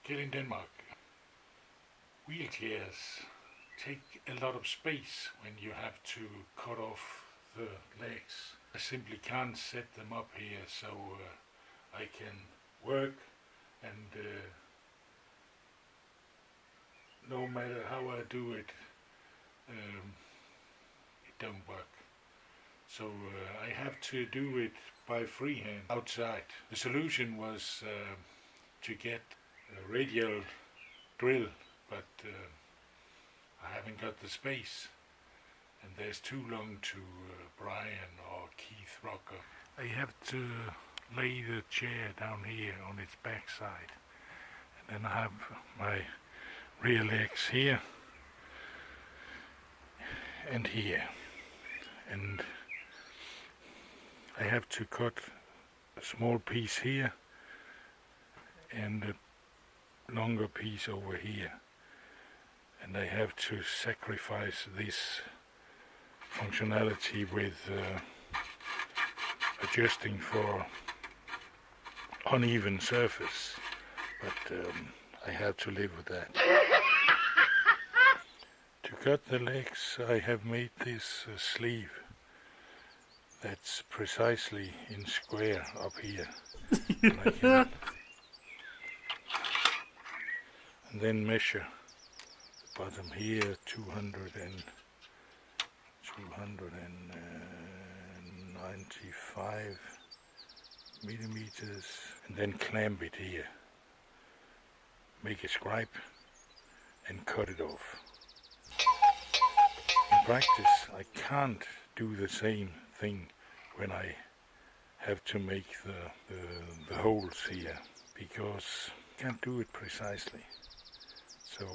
Here in Denmark, wheelchairs take a lot of space when you have to cut off the legs. I simply can't set them up here so I can work, and no matter how I do it, it don't work. So I have to do it by freehand outside. The solution was to get a radial drill, but I haven't got the space, and there's too long to Brian or Keith Rocker. I have to lay the chair down here on its back side, and then I have my rear legs here and here, and I have to cut a small piece here and a longer piece over here, and I have to sacrifice this functionality with adjusting for uneven surface, but I have to live with that. To cut the legs, I have made this sleeve that's precisely in square up here. And I can and then measure the bottom here 295 millimeters, and then clamp it here, make a scribe and cut it off. In practice I can't do the same thing when I have to make the holes here, because I can't do it precisely. So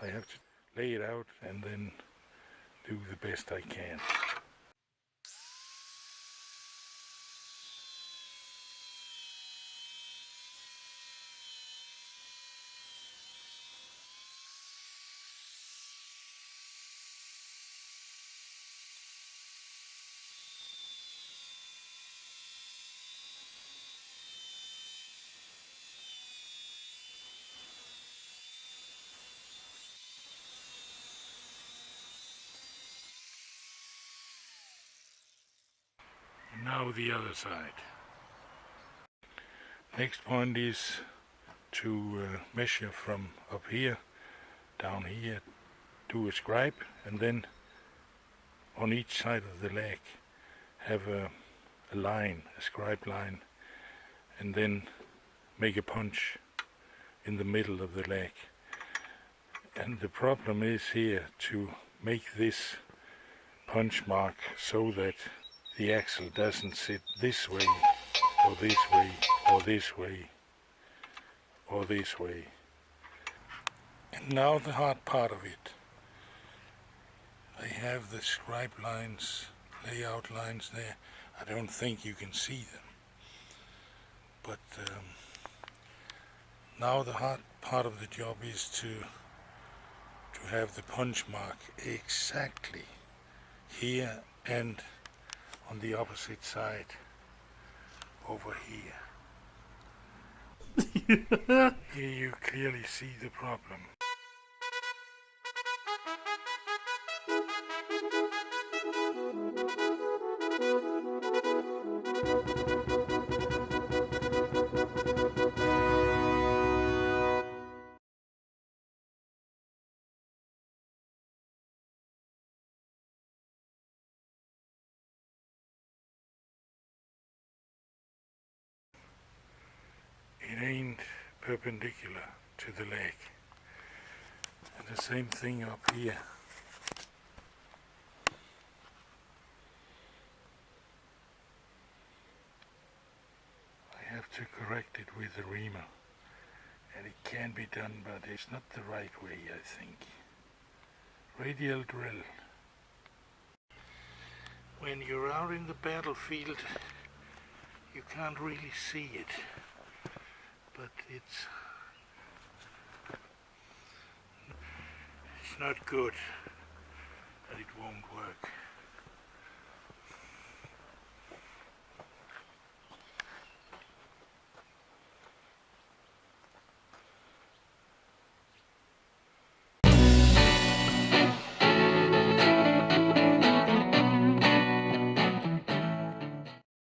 I have to lay it out and then do the best I can. Now the other side. Next point is to measure from up here, down here, do a scribe, and then on each side of the leg have a line, a scribe line, and then make a punch in the middle of the leg. And the problem is here to make this punch mark so that the axle doesn't sit this way, or this way, or this way, or this way. And now the hard part of it. I have the scribe lines, layout lines there. I don't think you can see them. But now the hard part of the job is to have the punch mark exactly here and on the opposite side over here. Here you clearly see the problem. It ain't perpendicular to the leg. And the same thing up here. I have to correct it with the reamer. And it can be done, but it's not the right way, I think. Radial drill. When you're out in the battlefield, you can't really see it. But it's not good that it won't work.